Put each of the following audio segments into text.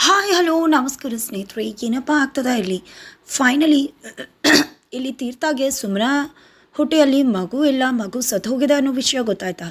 Hi hello ನಮಸ್ಕಾರ ಸ್ನೇಹಿತರೆ. ಏನಪ್ಪ ಆಗ್ತದ ಇಲ್ಲಿ ಫೈನಲಿ ಇಲ್ಲಿ ತೀರ್ಥಾಗೆ ಸುಮ್ನ ಹೊಟ್ಟೆಯಲ್ಲಿ ಮಗು ಇಲ್ಲ, ಮಗು ಸತ್ತೋಗಿದೆ ಅನ್ನೋ ವಿಷಯ ಗೊತ್ತಾಯ್ತಾ.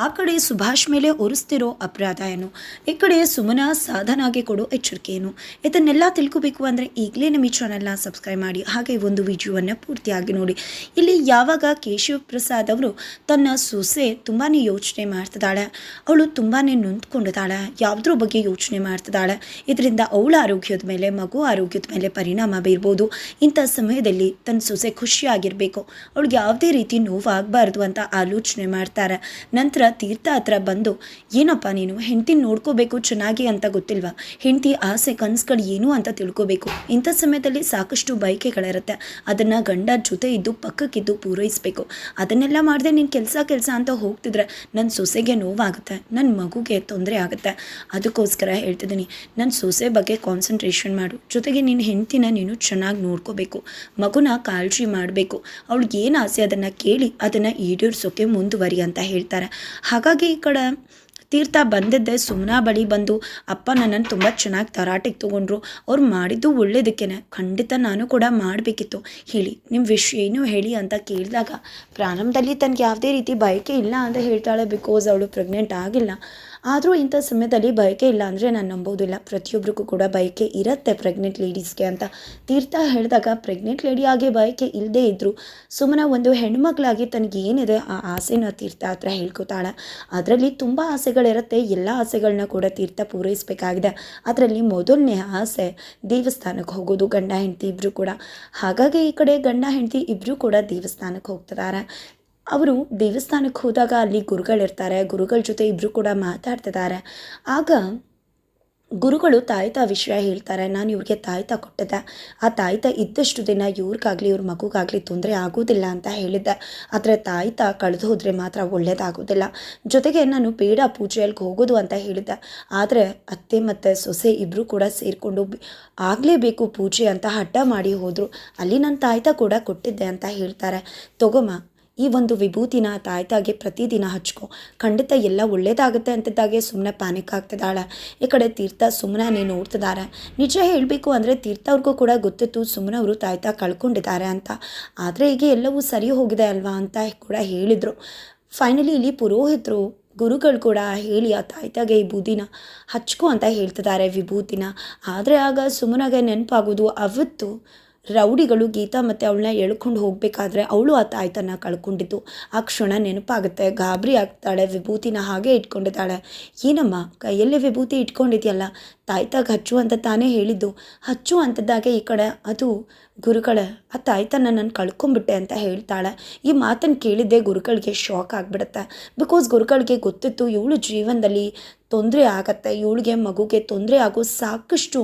ಆ ಕಡೆ ಸುಭಾಷ್ ಮೇಲೆ ಒರೆಸ್ತಿರೋ ಅಪರಾಧ ಏನು, ಈ ಕಡೆ ಸುಮನ ಸಾಧನಾಗೆ ಕೊಡೋ ಎಚ್ಚರಿಕೆ ಏನು, ಇದನ್ನೆಲ್ಲ ತಿಳ್ಕೋಬೇಕು ಅಂದರೆ ಈಗಲೇ ನಮ್ಮ ಈ ಚಾನಲ್ನ ಸಬ್ಸ್ಕ್ರೈಬ್ ಮಾಡಿ, ಹಾಗೆ ಒಂದು ವಿಡಿಯೋವನ್ನು ಪೂರ್ತಿಯಾಗಿ ನೋಡಿ. ಇಲ್ಲಿ ಯಾವಾಗ ಕೇಶವ ಪ್ರಸಾದ್ ಅವರು ತನ್ನ ಸೊಸೆ ತುಂಬಾ ಯೋಚನೆ ಮಾಡ್ತಿದ್ದಾಳೆ, ಅವಳು ತುಂಬಾ ನೊಂದ್ಕೊಂಡಿದ್ದಾಳೆ, ಯಾವುದ್ರ ಬಗ್ಗೆ ಯೋಚನೆ ಮಾಡ್ತಿದ್ದಾಳೆ, ಇದರಿಂದ ಅವಳ ಆರೋಗ್ಯದ ಮೇಲೆ, ಮಗು ಆರೋಗ್ಯದ ಮೇಲೆ ಪರಿಣಾಮ ಬೀರ್ಬೋದು. ಇಂಥ ಸಮಯದಲ್ಲಿ ತನ್ನ ಸೊಸೆ ಖುಷಿಯಾಗಿರಬೇಕು, ಅವಳಿಗೆ ಯಾವುದೇ ರೀತಿ ನೋವಾಗಬಾರ್ದು ಅಂತ ಆಲೋಚನೆ ಮಾಡ್ತಾರೆ. ನಂತರ ತೀರ್ಥ ಹತ್ರ ಬಂದು, ಏನಪ್ಪ ನೀನು ಹೆಂಡತಿ ನೋಡ್ಕೋಬೇಕು ಚೆನ್ನಾಗಿ ಅಂತ ಗೊತ್ತಿಲ್ವಾ, ಹೆಂಡತಿ ಆಸೆ ಕನಸುಗಳು ಏನು ಅಂತ ತಿಳ್ಕೋಬೇಕು. ಇಂಥ ಸಮಯದಲ್ಲಿ ಸಾಕಷ್ಟು ಬಯಕೆಗಳಿರುತ್ತೆ, ಅದನ್ನು ಗಂಡ ಜೊತೆ ಇದ್ದು ಪಕ್ಕಕ್ಕಿದ್ದು ಪೂರೈಸಬೇಕು. ಅದನ್ನೆಲ್ಲ ಮಾಡದೆ ನೀನು ಕೆಲಸ ಅಂತ ಹೋಗ್ತಿದ್ರೆ ನನ್ನ ಸೊಸೆಗೆ ನೋವಾಗುತ್ತೆ, ನನ್ನ ಮಗುಗೆ ತೊಂದರೆ ಆಗುತ್ತೆ. ಅದಕ್ಕೋಸ್ಕರ ಹೇಳ್ತಿದ್ದೀನಿ, ನನ್ನ ಸೊಸೆ ಬಗ್ಗೆ ಕಾನ್ಸಂಟ್ರೇಷನ್ ಮಾಡು, ಜೊತೆಗೆ ನಿನ್ನ ಹೆಂಡತಿನ ನೀನು ಚೆನ್ನಾಗಿ ನೋಡ್ಕೋಬೇಕು, ಮಗುನ ಕಾಳಜಿ ಮಾಡಬೇಕು, ಅವಳಿಗೆ ಏನು ಆಸೆ ಅದನ್ನು ಕೇಳಿ ಅದನ್ನು ಈಡೇರಿಸೋಕೆ ಮುಂದುವರಿ ಅಂತ ಹೇಳ್ತಾರೆ. ಹಾಗಾಗಿ ಈ ಕಡೆ ತೀರ್ಥ ಬಂದಿದ್ದೆ ಸುಮ್ನಾ ಬಳಿ ಬಂದು, ಅಪ್ಪ ನನ್ನನ್ನು ತುಂಬ ಚೆನ್ನಾಗಿ ತರಾಟೆಗೆ ತೊಗೊಂಡ್ರು, ಅವ್ರು ಮಾಡಿದ್ದು ಒಳ್ಳೇದಕ್ಕೇನೆ, ಖಂಡಿತ ನಾನು ಕೂಡ ಮಾಡಬೇಕಿತ್ತು, ಹೇಳಿ ನಿಮ್ಮ ವಿಷಯ ಏನು ಹೇಳಿ ಅಂತ ಕೇಳಿದಾಗ ಪ್ರಾರಂಭದಲ್ಲಿ ತನಗೆ ಯಾವುದೇ ರೀತಿ ಬಯಕೆ ಇಲ್ಲ ಅಂತ ಹೇಳ್ತಾಳೆ. ಬಿಕಾಸ್ ಅವಳು ಪ್ರೆಗ್ನೆಂಟ್ ಆಗಿಲ್ಲ. ಆದರೂ ಇಂಥ ಸಮಯದಲ್ಲಿ ಬಯಕೆ ಇಲ್ಲ ಅಂದರೆ ನಾನು ನಂಬೋದಿಲ್ಲ, ಪ್ರತಿಯೊಬ್ಬರಿಗೂ ಕೂಡ ಬಯಕೆ ಇರುತ್ತೆ ಪ್ರೆಗ್ನೆಂಟ್ ಲೇಡೀಸ್ಗೆ ಅಂತ ತೀರ್ಥ ಹೇಳಿದಾಗ, ಪ್ರೆಗ್ನೆಂಟ್ ಲೇಡಿಯಾಗಿ ಬಯಕೆ ಇಲ್ಲದೇ ಇದ್ದರು ಸುಮ್ಮನೆ ಒಂದು ಹೆಣ್ಮಕ್ಳಾಗಿ ತನಗೆ ಏನಿದೆ ಆ ಆಸೆನ ತೀರ್ಥ ಹತ್ರ ಹೇಳ್ಕೊತಾಳೆ. ಅದರಲ್ಲಿ ತುಂಬ ಆಸೆಗಳಿರುತ್ತೆ, ಎಲ್ಲ ಆಸೆಗಳನ್ನ ಕೂಡ ತೀರ್ಥ ಪೂರೈಸಬೇಕಾಗಿದೆ. ಅದರಲ್ಲಿ ಮೊದಲನೇ ಆಸೆ ದೇವಸ್ಥಾನಕ್ಕೆ ಹೋಗೋದು, ಗಂಡ ಹೆಂಡತಿ ಇಬ್ಬರು ಕೂಡ. ಹಾಗಾಗಿ ಈ ಕಡೆ ಗಂಡ ಹೆಂಡತಿ ಇಬ್ಬರು ಕೂಡ ದೇವಸ್ಥಾನಕ್ಕೆ ಹೋಗ್ತಿದ್ದಾರೆ. ಅವರು ದೇವಸ್ಥಾನಕ್ಕೆ ಹೋದಾಗ ಅಲ್ಲಿ ಗುರುಗಳಿರ್ತಾರೆ, ಗುರುಗಳ ಜೊತೆ ಇಬ್ಬರು ಕೂಡ ಮಾತಾಡ್ತಿದ್ದಾರೆ. ಆಗ ಗುರುಗಳು ತಾಯ್ತ ವಿಷಯ ಹೇಳ್ತಾರೆ, ನಾನು ಇವ್ರಿಗೆ ತಾಯ್ತ ಕೊಟ್ಟಿದ್ದೆ, ಆ ತಾಯ್ತ ಇದ್ದಷ್ಟು ದಿನ ಇವ್ರಿಗಾಗಲಿ ಇವ್ರ ಮಗುಗಾಗಲಿ ತೊಂದರೆ ಆಗೋದಿಲ್ಲ ಅಂತ ಹೇಳಿದ್ದೆ, ಆದರೆ ತಾಯ್ತ ಕಳೆದು ಹೋದರೆ ಮಾತ್ರ ಒಳ್ಳೇದಾಗೋದಿಲ್ಲ, ಜೊತೆಗೆ ನಾನು ಬೇಡ ಪೂಜೆಯಲ್ಲಿ ಹೋಗೋದು ಅಂತ ಹೇಳಿದ್ದೆ, ಆದರೆ ಅತ್ತೆ ಮತ್ತು ಸೊಸೆ ಇಬ್ಬರು ಕೂಡ ಸೇರಿಕೊಂಡು ಆಗಲೇಬೇಕು ಪೂಜೆ ಅಂತ ಹಠ ಮಾಡಿ ಹೋದರು, ಅಲ್ಲಿ ನನ್ನ ತಾಯ್ತ ಕೂಡ ಕೊಟ್ಟಿದ್ದೆ ಅಂತ ಹೇಳ್ತಾರೆ. ತಗೊಮ್ಮ ಈ ಒಂದು ವಿಭೂತಿನ ತಾಯ್ತಾಗೆ ಪ್ರತಿದಿನ ಹಚ್ಕೊ, ಖಂಡಿತ ಎಲ್ಲ ಒಳ್ಳೇದಾಗುತ್ತೆ ಅಂತಿದ್ದಾಗೆ ಸುಮ್ಮನೆ ಪ್ಯಾನಿಕ್ ಆಗ್ತಿದ್ದಾಳೆ. ಈ ಕಡೆ ತೀರ್ಥ ಸುಮ್ಮನೆ ನೋಡ್ತಿದ್ದಾರೆ. ನಿಜ ಹೇಳಬೇಕು ಅಂದರೆ ತೀರ್ಥ ಅವ್ರಿಗೂ ಕೂಡ ಗೊತ್ತಿತ್ತು ಸುಮ್ಮನೆ ಅವರು ತಾಯ್ತ ಕಳ್ಕೊಂಡಿದ್ದಾರೆ ಅಂತ, ಆದರೆ ಈಗ ಎಲ್ಲವೂ ಸರಿ ಹೋಗಿದೆ ಅಲ್ವಾ ಅಂತ ಕೂಡ ಹೇಳಿದರು. ಫೈನಲಿ ಇಲ್ಲಿ ಪುರೋಹಿತರು ಗುರುಗಳು ಕೂಡ ಹೇಳಿ ಆ ತಾಯ್ತಾಗೆ ಈ ಬೂದಿನ ಹಚ್ಕೊ ಅಂತ ಹೇಳ್ತಿದ್ದಾರೆ, ವಿಭೂತಿನ. ಆದರೆ ಆಗ ಸುಮ್ಮನಾಗೆ ನೆನಪಾಗೋದು, ಅವತ್ತು ರೌಡಿಗಳು ಗೀತಾ ಮತ್ತು ಅವಳನ್ನ ಎಳ್ಕೊಂಡು ಹೋಗಬೇಕಾದ್ರೆ ಅವಳು ಆ ತಾಯ್ತನ ಕಳ್ಕೊಂಡಿದ್ದು. ಆ ಕ್ಷಣ ನೆನಪಾಗುತ್ತೆ, ಗಾಬರಿ ಆಗ್ತಾಳೆ, ವಿಭೂತಿನ ಹಾಗೆ ಇಟ್ಕೊಂಡಿದ್ದಾಳೆ. ಏನಮ್ಮ ಕೈಯಲ್ಲೇ ವಿಭೂತಿ ಇಟ್ಕೊಂಡಿದ್ಯಲ್ಲ, ತಾಯ್ತಾಗ ಹಚ್ಚು ಅಂತ ತಾನೇ ಹೇಳಿದ್ದು, ಹಚ್ಚು ಅಂತಿದ್ದಾಗೆ ಈ ಕಡೆ ಅದು ಗುರುಗಳ ಆ ತಾಯ್ತನ ನಾನು ಕಳ್ಕೊಂಬಿಟ್ಟೆ ಅಂತ ಹೇಳ್ತಾಳೆ. ಈ ಮಾತನ್ನು ಕೇಳಿದ್ದೆ ಗುರುಗಳಿಗೆ ಶಾಕ್ ಆಗಿಬಿಡುತ್ತೆ. ಬಿಕಾಸ್ ಗುರುಗಳಿಗೆ ಗೊತ್ತಿತ್ತು ಇವಳು ಜೀವನದಲ್ಲಿ ತೊಂದರೆ ಆಗತ್ತೆ, ಇವಳಿಗೆ ಮಗುಗೆ ತೊಂದರೆ ಆಗೋ ಸಾಕಷ್ಟು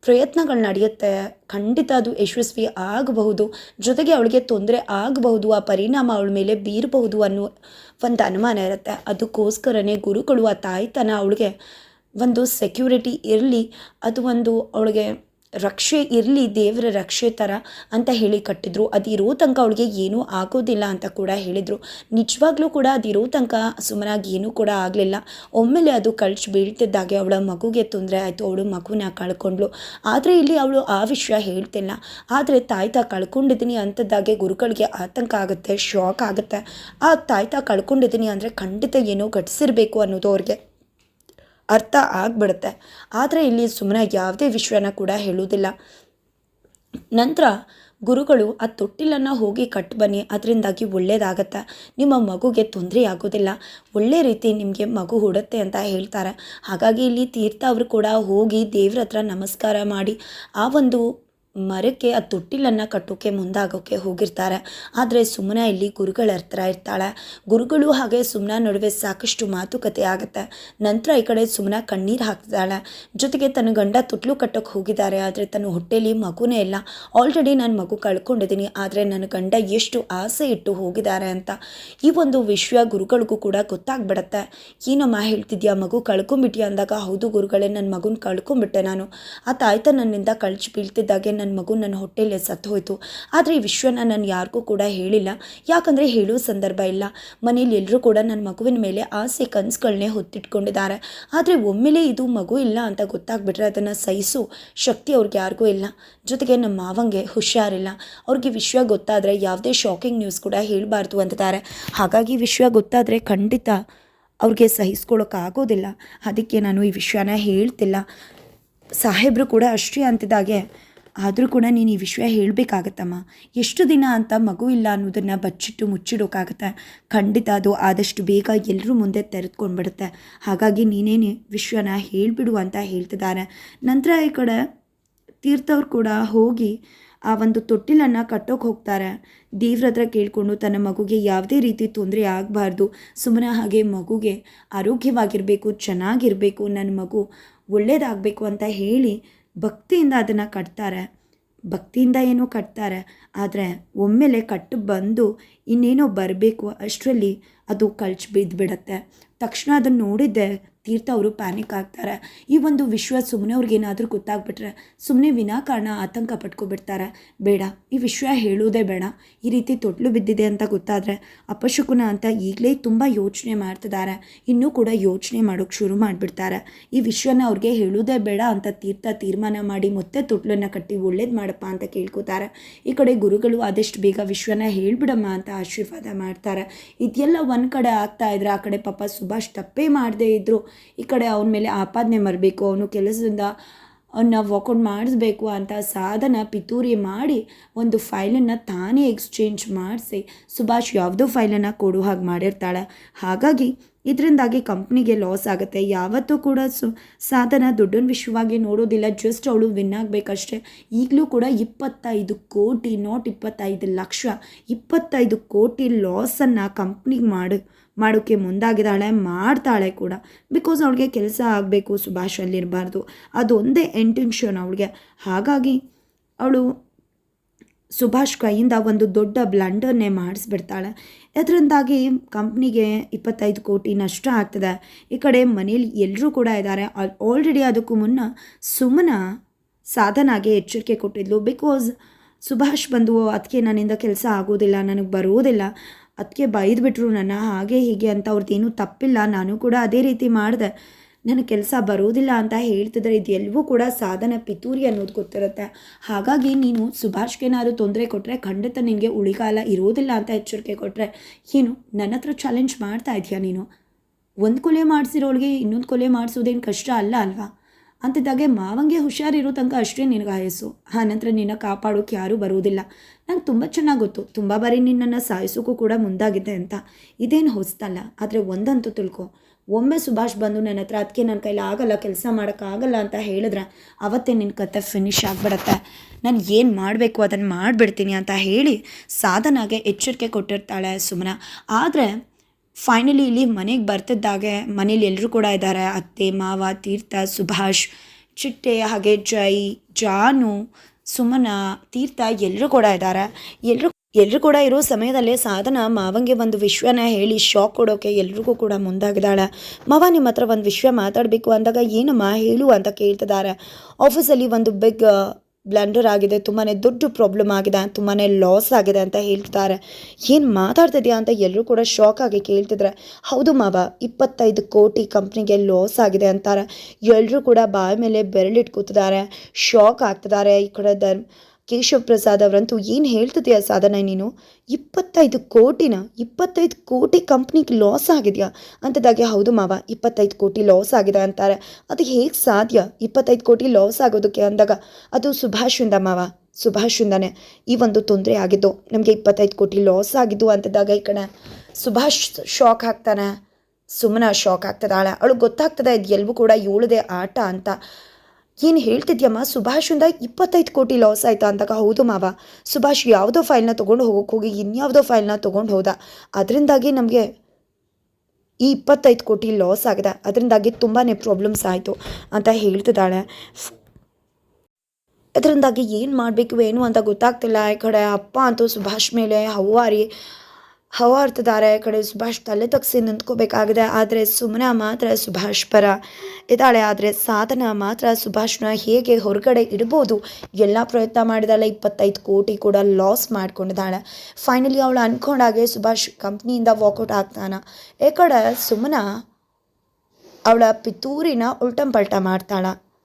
ಪ್ರಯತ್ನಗಳು ನಡೆಯುತ್ತೆ, ಖಂಡಿತ ಅದು ಯಶಸ್ವಿ ಆಗಬಹುದು, ಜೊತೆಗೆ ಅವಳಿಗೆ ತೊಂದರೆ ಆಗಬಹುದು, ಆ ಪರಿಣಾಮ ಅವಳ ಮೇಲೆ ಬೀರಬಹುದು ಅನ್ನೋ ಒಂದು ಅನುಮಾನ ಇರುತ್ತೆ. ಅದಕ್ಕೋಸ್ಕರನೇ ಗುರುಗಳು ಆ ತಾಯ್ತನ ಅವಳಿಗೆ ಒಂದು ಸೆಕ್ಯೂರಿಟಿ ಇರಲಿ, ಅದು ಒಂದು ಅವಳಿಗೆ ರಕ್ಷೆ ಇರಲಿ, ದೇವರ ರಕ್ಷೆ ಥರ ಅಂತ ಹೇಳಿ ಕಟ್ಟಿದ್ರು. ಅದಿರೋ ತನಕ ಅವಳಿಗೆ ಏನೂ ಆಗೋದಿಲ್ಲ ಅಂತ ಕೂಡ ಹೇಳಿದರು. ನಿಜವಾಗ್ಲೂ ಕೂಡ ಅದಿರೋ ತನಕ ಸುಮ್ಮನಾಗಿ ಏನೂ ಕೂಡ ಆಗಲಿಲ್ಲ. ಒಮ್ಮೆಲೆ ಅದು ಕಳ್ಚಿ ಬೀಳ್ತಿದ್ದಾಗೆ ಅವಳ ಮಗುಗೆ ತೊಂದರೆ ಆಯಿತು, ಅವಳು ಮಗುನ ಕಳ್ಕೊಂಡ್ಳು. ಆದರೆ ಇಲ್ಲಿ ಅವಳು ಆ ವಿಷಯ ಹೇಳ್ತಿಲ್ಲ, ಆದರೆ ತಾಯ್ತ ಕಳ್ಕೊಂಡಿದ್ದೀನಿ ಅಂಥದ್ದಾಗೆ ಗುರುಗಳಿಗೆ ಆತಂಕ ಆಗುತ್ತೆ, ಶಾಕ್ ಆಗುತ್ತೆ. ಆ ತಾಯ್ತ ಕಳ್ಕೊಂಡಿದ್ದೀನಿ ಅಂದರೆ ಖಂಡಿತ ಏನೋ ಘಟಿಸಿರಬೇಕು ಅನ್ನೋದು ಅವ್ರಿಗೆ ಅರ್ಥ ಆಗಿಬಿಡುತ್ತೆ. ಆದರೆ ಇಲ್ಲಿ ಸುಮ್ಮನೆ ಯಾವುದೇ ವಿಷಯನ ಕೂಡ ಹೇಳುವುದಿಲ್ಲ. ನಂತರ ಗುರುಗಳು ಆ ತೊಟ್ಟಿಲನ್ನು ಹೋಗಿ ಕಟ್ಟು ಬನ್ನಿ, ಅದರಿಂದಾಗಿ ಒಳ್ಳೆಯದಾಗತ್ತೆ, ನಿಮ್ಮ ಮಗುಗೆ ತೊಂದರೆ ಆಗೋದಿಲ್ಲ, ಒಳ್ಳೆ ರೀತಿ ನಿಮಗೆ ಮಗು ಹುಡುತ್ತೆ ಅಂತ ಹೇಳ್ತಾರೆ. ಹಾಗಾಗಿ ಇಲ್ಲಿ ತೀರ್ಥ ಅವರು ಕೂಡ ಹೋಗಿ ದೇವ್ರ ಹತ್ರ ನಮಸ್ಕಾರ ಮಾಡಿ ಆ ಒಂದು ಮರಕ್ಕೆ ಆ ತೊಟ್ಟಿಲನ್ನು ಕಟ್ಟೋಕ್ಕೆ ಮುಂದಾಗೋಕ್ಕೆ ಹೋಗಿರ್ತಾರೆ. ಆದರೆ ಸುಮ್ಮನೆ ಇಲ್ಲಿ ಗುರುಗಳ ಹತ್ರ ಇರ್ತಾಳೆ. ಗುರುಗಳು ಹಾಗೆ ಸುಮ್ಮನೆ ನಡುವೆ ಸಾಕಷ್ಟು ಮಾತುಕತೆ ಆಗುತ್ತೆ. ನಂತರ ಈ ಕಡೆ ಸುಮ್ಮನೆ ಕಣ್ಣೀರು ಹಾಕ್ತಿದ್ದಾಳೆ. ಜೊತೆಗೆ ತನ್ನ ಗಂಡ ತೊಟ್ಲು ಕಟ್ಟೋಕ್ಕೆ ಹೋಗಿದ್ದಾರೆ, ಆದರೆ ತನ್ನ ಹೊಟ್ಟೆಯಲ್ಲಿ ಮಗುನೇ ಇಲ್ಲ, ಆಲ್ರೆಡಿ ನಾನು ಮಗು ಕಳ್ಕೊಂಡಿದ್ದೀನಿ, ಆದರೆ ನನ್ನ ಗಂಡ ಎಷ್ಟು ಆಸೆ ಇಟ್ಟು ಹೋಗಿದ್ದಾರೆ ಅಂತ ಈ ಒಂದು ವಿಷಯ ಗುರುಗಳಿಗೂ ಕೂಡ ಗೊತ್ತಾಗ್ಬಿಡತ್ತೆ. ಏನಮ್ಮ ಹೇಳ್ತಿದ್ಯಾ, ಮಗು ಕಳ್ಕೊಂಬಿಟ್ಯಾ ಅಂದಾಗ, ಹೌದು ಗುರುಗಳೇ, ನನ್ನ ಮಗುನ ಕಳ್ಕೊಂಬಿಟ್ಟೆ ನಾನು, ಆ ತಾಯ್ತ ನನ್ನಿಂದ ಕಳ್ಚಿ ಬೀಳ್ತಿದ್ದಾಗೆ ನನ್ನ ನನ್ನ ಮಗು ನನ್ನ ಹೊಟ್ಟೆಯಲ್ಲೇ ಸತ್ತು ಹೋಯಿತು. ಆದರೆ ಈ ವಿಷಯನ ನಾನು ಯಾರಿಗೂ ಕೂಡ ಹೇಳಿಲ್ಲ, ಯಾಕಂದರೆ ಹೇಳೋ ಸಂದರ್ಭ ಇಲ್ಲ. ಮನೇಲಿ ಎಲ್ಲರೂ ಕೂಡ ನನ್ನ ಮಗುವಿನ ಮೇಲೆ ಆಸೆ ಕನಸುಗಳನ್ನೇ ಹೊತ್ತಿಟ್ಕೊಂಡಿದ್ದಾರೆ. ಆದರೆ ಒಮ್ಮೆಲೇ ಇದು ಮಗು ಇಲ್ಲ ಅಂತ ಗೊತ್ತಾಗ್ಬಿಟ್ರೆ ಅದನ್ನು ಸಹಿಸೋ ಶಕ್ತಿ ಅವ್ರಿಗೆ ಯಾರಿಗೂ ಇಲ್ಲ. ಜೊತೆಗೆ ನಮ್ಮ ಮಾವಂಗೆ ಹುಷಾರಿಲ್ಲ, ಅವ್ರಿಗೆ ವಿಷಯ ಗೊತ್ತಾದರೆ ಯಾವುದೇ ಶಾಕಿಂಗ್ ನ್ಯೂಸ್ ಕೂಡ ಹೇಳಬಾರ್ದು ಅಂತಿದ್ದಾರೆ. ಹಾಗಾಗಿ ವಿಷಯ ಗೊತ್ತಾದರೆ ಖಂಡಿತ ಅವ್ರಿಗೆ ಸಹಿಸ್ಕೊಳ್ಳೋಕ್ಕಾಗೋದಿಲ್ಲ. ಅದಕ್ಕೆ ನಾನು ಈ ವಿಷಯನ ಹೇಳ್ತಿಲ್ಲ. ಸಾಹೇಬರು ಕೂಡ ಅಷ್ಟೇ ಅಂತಿದ್ದಾಗೆ, ಆದರೂ ಕೂಡ ನೀನು ಈ ವಿಷಯ ಹೇಳಬೇಕಾಗತ್ತಮ್ಮ. ಎಷ್ಟು ದಿನ ಅಂತ ಮಗು ಇಲ್ಲ ಅನ್ನೋದನ್ನು ಬಚ್ಚಿಟ್ಟು ಮುಚ್ಚಿಡೋಕ್ಕಾಗತ್ತೆ? ಖಂಡಿತ ಅದು ಆದಷ್ಟು ಬೇಗ ಎಲ್ಲರೂ ಮುಂದೆ ತೆರೆದುಕೊಂಡ್ಬಿಡುತ್ತೆ. ಹಾಗಾಗಿ ನೀನೇನೇ ವಿಷಯನ ಹೇಳಿಬಿಡು ಅಂತ ಹೇಳ್ತಿದ್ದಾರೆ. ನಂತರ ಈ ಕಡೆ ತೀರ್ಥವ್ರು ಕೂಡ ಹೋಗಿ ಆ ಒಂದು ತೊಟ್ಟಿಲನ್ನು ಕಟ್ಟೋಕೆ ಹೋಗ್ತಾರೆ. ದೇವ್ರ ಹತ್ರ ಕೇಳಿಕೊಂಡು ತನ್ನ ಮಗುಗೆ ಯಾವುದೇ ರೀತಿ ತೊಂದರೆ ಆಗಬಾರ್ದು, ಸುಮ್ಮನೆ ಹಾಗೆ ಮಗುಗೆ ಆರೋಗ್ಯವಾಗಿರಬೇಕು, ಚೆನ್ನಾಗಿರಬೇಕು, ನನ್ನ ಮಗು ಒಳ್ಳೇದಾಗಬೇಕು ಅಂತ ಹೇಳಿ ಭಕ್ತಿಯಿಂದ ಅದನ್ನು ಕಟ್ತಾರೆ. ಭಕ್ತಿಯಿಂದ ಏನೋ ಕಟ್ತಾರೆ, ಆದರೆ ಒಮ್ಮೆಲೆ ಕಟ್ಟು ಬಂದು ಇನ್ನೇನೋ ಬರಬೇಕು ಅಷ್ಟರಲ್ಲಿ ಅದು ಕಳ್ಚಿ ಬಿದ್ದುಬಿಡತ್ತೆ. ತಕ್ಷಣ ಅದನ್ನು ನೋಡಿದ್ದೆ ತೀರ್ಥ ಅವರು ಪ್ಯಾನಿಕ್ ಆಗ್ತಾರೆ. ಈ ಒಂದು ವಿಷಯ ಸುಮ್ಮನೆ ಅವ್ರಿಗೇನಾದರೂ ಗೊತ್ತಾಗ್ಬಿಟ್ರೆ ಸುಮ್ಮನೆ ವಿನಾಕಾರಣ ಆತಂಕ ಪಟ್ಕೊಬಿಡ್ತಾರೆ. ಬೇಡ, ಈ ವಿಷಯ ಹೇಳೋದೇ ಬೇಡ. ಈ ರೀತಿ ತೊಟ್ಲು ಬಿದ್ದಿದೆ ಅಂತ ಗೊತ್ತಾದರೆ ಅಪಶಕುನ ಅಂತ ಈಗಲೇ ತುಂಬ ಯೋಚನೆ ಮಾಡ್ತಿದ್ದಾರೆ. ಇನ್ನೂ ಕೂಡ ಯೋಚನೆ ಮಾಡೋಕ್ಕೆ ಶುರು ಮಾಡಿಬಿಡ್ತಾರೆ. ಈ ವಿಷಯನ ಅವ್ರಿಗೆ ಹೇಳೋದೇ ಬೇಡ ಅಂತ ತೀರ್ಥ ತೀರ್ಮಾನ ಮಾಡಿ ಮತ್ತೆ ತೊಟ್ಲನ್ನು ಕಟ್ಟಿ ಒಳ್ಳೇದು ಮಾಡಪ್ಪ ಅಂತ ಕೇಳ್ಕೊತಾರೆ. ಈ ಕಡೆ ಗುರುಗಳು ಆದಷ್ಟು ಬೇಗ ವಿಷಯನ ಹೇಳ್ಬಿಡಮ್ಮ ಅಂತ ಆಶೀರ್ವಾದ ಮಾಡ್ತಾರೆ. ಇದೆಲ್ಲ ಒಂದು ಕಡೆ ಆಗ್ತಾ ಇದ್ರೆ ಆ ಕಡೆ ಪಾಪ ಸುಭಾಷ್ ತಪ್ಪೇ ಮಾಡದೇ ಇದ್ದರು ಈ ಕಡೆ ಅವನ ಮೇಲೆ ಆಪಾದನೆ ಮಾಡಬೇಕು, ಅವನು ಕೆಲಸದಿಂದ ಅವನ್ನ ವಾಕೌಟ್ ಮಾಡಿಸ್ಬೇಕು ಅಂತ ಸಾಧನ ಪಿತೂರಿ ಮಾಡಿ ಒಂದು ಫೈಲನ್ನು ತಾನೇ ಎಕ್ಸ್ಚೇಂಜ್ ಮಾಡಿಸಿ ಸುಭಾಷ್ ಯಾವುದೋ ಫೈಲನ್ನು ಕೊಡೋ ಹಾಗೆ ಮಾಡಿರ್ತಾಳೆ. ಹಾಗಾಗಿ ಇದರಿಂದಾಗಿ ಕಂಪ್ನಿಗೆ ಲಾಸ್ ಆಗುತ್ತೆ. ಯಾವತ್ತೂ ಕೂಡ ಸಾಧನ ದುಡ್ಡನ್ನು ವಿಷಯವಾಗಿ ನೋಡೋದಿಲ್ಲ, ಜಸ್ಟ್ ಅವಳು ವಿನ್ ಆಗಬೇಕಷ್ಟೆ. ಈಗಲೂ ಕೂಡ 25 ಕೋಟಿ, ನಾಟ್ 25 ಲಕ್ಷ, 25 ಕೋಟಿ ಲಾಸನ್ನು ಕಂಪ್ನಿಗೆ ಮಾಡೋಕ್ಕೆ ಮುಂದಾಗಿದ್ದಾಳೆ, ಮಾಡ್ತಾಳೆ ಕೂಡ. ಬಿಕಾಸ್ ಅವಳಿಗೆ ಕೆಲಸ ಆಗಬೇಕು, ಸುಭಾಷ್ ಅಲ್ಲಿರಬಾರ್ದು, ಅದೊಂದೇ ಇಂಟೆನ್ಷನ್ ಅವಳಿಗೆ. ಹಾಗಾಗಿ ಅವಳು ಸುಭಾಷ್ ಕೈಯಿಂದ ಒಂದು ದೊಡ್ಡ ಬ್ಲಂಡರ್ನೇ ಮಾಡಿಸ್ಬಿಡ್ತಾಳೆ. ಇದರಿಂದಾಗಿ ಕಂಪ್ನಿಗೆ 25 ಕೋಟಿ ನಷ್ಟ ಆಗ್ತದೆ. ಈ ಕಡೆ ಮನೇಲಿ ಎಲ್ಲರೂ ಕೂಡ ಇದ್ದಾರೆ. ಆಲ್ರೆಡಿ ಅದಕ್ಕೂ ಮುನ್ನ ಸುಮನ ಸಾಧನಾಗೆ ಎಚ್ಚರಿಕೆ ಕೊಟ್ಟಿದ್ಲು. ಬಿಕಾಸ್ ಸುಭಾಷ್ ಬಂದು ಅದಕ್ಕೆ ನನ್ನಿಂದ ಕೆಲಸ ಆಗೋದಿಲ್ಲ, ನನಗೆ ಬರೋದಿಲ್ಲ, ಅದಕ್ಕೆ ಬೈದ್ಬಿಟ್ರು ನನ್ನ, ಹಾಗೆ ಹೀಗೆ ಅಂತ ಅವ್ರದ್ದೇನೂ ತಪ್ಪಿಲ್ಲ, ನಾನು ಕೂಡ ಅದೇ ರೀತಿ ಮಾಡಿದೆ, ನನಗೆ ಕೆಲಸ ಬರೋದಿಲ್ಲ ಅಂತ ಹೇಳ್ತಿದ್ರೆ ಇದೆಲ್ಲವೂ ಕೂಡ ಸಾಧನ ಪಿತೂರಿ ಅನ್ನೋದು ಗೊತ್ತಿರುತ್ತೆ. ಹಾಗಾಗಿ ನೀನು ಸುಭಾಷ್ಗೇನಾದ್ರು ತೊಂದರೆ ಕೊಟ್ಟರೆ ಖಂಡಿತ ನಿನಗೆ ಉಳಿಗಾಲ ಇರೋದಿಲ್ಲ ಅಂತ ಎಚ್ಚರಿಕೆ ಕೊಟ್ಟರೆ ಏನು ನನ್ನ ಹತ್ರ ಚಾಲೆಂಜ್ ಮಾಡ್ತಾ ಇದೆಯಾ ನೀನು? ಒಂದು ಕೊಲೆ ಮಾಡಿಸಿರೋಳಿಗೆ ಇನ್ನೊಂದು ಕೊಲೆ ಮಾಡಿಸೋದೇನು ಕಷ್ಟ ಅಲ್ಲ ಅಲ್ವಾ? ಅಂತಿದ್ದಾಗೆ ಮಾವಂಗೆ ಹುಷಾರಿರೋ ತನಕ ಅಷ್ಟೇ ನಿನಗೆ ಆಯಸ್ಸು, ಆನಂತರ ನಿನ್ನ ಕಾಪಾಡೋಕ್ಕೆ ಯಾರೂ ಬರೋದಿಲ್ಲ. ನಂಗೆ ತುಂಬ ಚೆನ್ನಾಗಿ ಗೊತ್ತು, ತುಂಬ ಬಾರಿ ನಿನ್ನನ್ನು ಸಾಯಿಸೋಕ್ಕೂ ಕೂಡ ಮುಂದಾಗಿದೆ ಅಂತ. ಇದೇನು ಹೊಸ್ತಲ್ಲ. ಆದರೆ ಒಂದಂತೂ ತಿಳ್ಕೊ, ಒಮ್ಮೆ ಸುಭಾಷ್ ಬಂದು ನನ್ನ ಹತ್ರ ಅದಕ್ಕೆ ನನ್ನ ಕೈಲಿ ಆಗಲ್ಲ, ಕೆಲಸ ಮಾಡೋಕ್ಕಾಗಲ್ಲ ಅಂತ ಹೇಳಿದ್ರೆ ಅವತ್ತೇ ನಿನ್ನ ಕತೆ ಫಿನಿಶ್ ಆಗಿಬಿಡತ್ತೆ. ನಾನು ಏನು ಮಾಡಬೇಕು ಅದನ್ನು ಮಾಡಿಬಿಡ್ತೀನಿ ಅಂತ ಹೇಳಿ ಸಾಧನಾಗೆ ಎಚ್ಚರಿಕೆ ಕೊಟ್ಟಿರ್ತಾಳೆ ಸುಮನ. ಆದರೆ ಫೈನಲಿ ಇಲ್ಲಿ ಮನೆಗೆ ಬರ್ತಿದ್ದಾಗೆ ಮನೇಲಿ ಎಲ್ಲರೂ ಕೂಡ ಇದ್ದಾರೆ. ಅತ್ತೆ, ಮಾವ, ತೀರ್ಥ, ಸುಭಾಷ್, ಚಿಟ್ಟೆ, ಹಾಗೆ ಜೈ, ಜಾನು, ಸುಮನ, ತೀರ್ಥ ಎಲ್ಲರೂ ಕೂಡ ಇದ್ದಾರೆ. ಎಲ್ಲರೂ ಕೂಡ ಇರೋ ಸಮಯದಲ್ಲೇ ಸಾಧನ ಮಾವಂಗೆ ಒಂದು ವಿಷಯನ ಹೇಳಿ ಶಾಕ್ ಕೊಡೋಕೆ ಎಲ್ರಿಗೂ ಕೂಡ ಮುಂದಾಗಿದ್ದಾಳೆ. ಮಾವ ನಿಮ್ಮ ಹತ್ರ ಒಂದು ವಿಷಯ ಮಾತಾಡಬೇಕು ಅಂದಾಗ ಏನಮ್ಮ ಹೇಳು ಅಂತ ಕೇಳ್ತಿದ್ದಾರೆ. ಆಫೀಸಲ್ಲಿ ಒಂದು ಬಿಗ್ ಬ್ಲಂಡರ್ ಆಗಿದೆ, ತುಂಬಾ ದೊಡ್ಡ ಪ್ರಾಬ್ಲಮ್ ಆಗಿದೆ, ತುಂಬಾ ಲಾಸ್ ಆಗಿದೆ ಅಂತ ಹೇಳ್ತಿದ್ದಾರೆ. ಏನು ಮಾತಾಡ್ತಿದ್ಯಾ ಅಂತ ಎಲ್ಲರೂ ಕೂಡ ಶಾಕ್ ಆಗಿ ಕೇಳ್ತಿದ್ರೆ, ಹೌದು ಮಾವ 25 ಕೋಟಿ ಕಂಪ್ನಿಗೆ ಲಾಸ್ ಆಗಿದೆ ಅಂತಾರೆ. ಎಲ್ಲರೂ ಕೂಡ ಬಾಯಿ ಮೇಲೆ ಬೆರಳಿಟ್ಕೋತಿದ್ದಾರೆ, ಶಾಕ್ ಆಗ್ತಿದ್ದಾರೆ. ಈ ಕಡೆ ಕೇಶವ್ ಪ್ರಸಾದ್ ಅವರಂತೂ ಏನು ಹೇಳ್ತಿದ್ಯಾ ಸಾಧನ ನೀನು? 25 ಕೋಟಿನ 25 ಕೋಟಿ ಕಂಪ್ನಿಗೆ ಲಾಸ್ ಆಗಿದೆಯಾ ಅಂತದಾಗೆ, ಹೌದು ಮಾವ 25 ಕೋಟಿ ಲಾಸ್ ಆಗಿದೆ ಅಂತಾರೆ. ಅದು ಹೇಗೆ ಸಾಧ್ಯ 25 ಕೋಟಿ ಲಾಸ್ ಆಗೋದಕ್ಕೆ ಅಂದಾಗ, ಅದು ಸುಭಾಷಿಂದ ಮಾವ, ಸುಭಾಷಿಂದಾನೆ ಈ ಒಂದು ತೊಂದರೆ ಆಗಿದ್ದು, ನಮಗೆ 25 ಕೋಟಿ ಲಾಸ್ ಆಗಿದ್ದು ಅಂತದಾಗ ಈ ಕಡೆ ಸುಭಾಷ್ ಶಾಕ್ ಆಗ್ತಾನೆ, ಸುಮ್ಮನ ಶಾಕ್ ಆಗ್ತದಾಳೆ. ಅವಳು ಗೊತ್ತಾಗ್ತದೆ ಇದು ಎಲ್ಲವೂ ಕೂಡ ಇವಳದೇ ಆಟ ಅಂತ. ಏನು ಹೇಳ್ತಿದ್ಯಮ್ಮ, ಸುಭಾಷಿಂದ 25 ಕೋಟಿ ಲಾಸ್ ಆಯಿತಾ ಅಂದಾಗ, ಹೌದು ಮಾವ, ಸುಭಾಷ್ ಯಾವುದೋ ಫೈಲ್ನ ತೊಗೊಂಡು ಹೋಗಿ ಇನ್ಯಾವುದೋ ಫೈಲ್ನ ತೊಗೊಂಡು ಹೋದ, ಅದರಿಂದಾಗಿ ನಮಗೆ ಈ 25 ಕೋಟಿ ಲಾಸ್ ಆಗಿದೆ, ಅದರಿಂದಾಗಿ ತುಂಬಾ ಪ್ರಾಬ್ಲಮ್ಸ್ ಆಯಿತು ಅಂತ ಹೇಳ್ತಿದ್ದಾಳೆ. ಅದರಿಂದಾಗಿ ಏನು ಮಾಡಬೇಕು ಏನು ಅಂತ ಗೊತ್ತಾಗ್ತಿಲ್ಲ. ಈ ಕಡೆ ಅಪ್ಪ ಅಂತೂ ಸುಭಾಷ್ ಮೇಲೆ ಹವ್ವಾರಿ ಹವಾರ್ತಿದ್ದಾರೆ. ಈ ಕಡೆ ಸುಭಾಷ್ ತಲೆ ತಗ್ಸಿ ನಿಂತ್ಕೋಬೇಕಾಗಿದೆ. ಆದರೆ ಸುಮನಾ ಮಾತ್ರ ಸುಭಾಷ್ ಪರ ಇದ್ದಾಳೆ. ಆದರೆ ಸಾಧನ ಮಾತ್ರ ಸುಭಾಷ್ನ ಹೇಗೆ ಹೊರಗಡೆ ಇಡ್ಬೋದು ಎಲ್ಲ ಪ್ರಯತ್ನ ಮಾಡಿದಾಳೆ. 25 ಕೋಟಿ ಕೂಡ ಲಾಸ್ ಮಾಡ್ಕೊಂಡಿದ್ದಾಳೆ. ಫೈನಲಿ ಅವಳು ಅಂದ್ಕೊಂಡಾಗೆ ಸುಭಾಷ್ ಕಂಪ್ನಿಯಿಂದ ವಾಕೌಟ್ ಆಗ್ತಾನೆ. ಈ ಕಡೆ ಸುಮನಾ ಅವಳ ಪಿತೂರಿನ ಉಲ್ಟಂ ಪಲ್ಟ ಮಾಡ್ತಾಳೆ.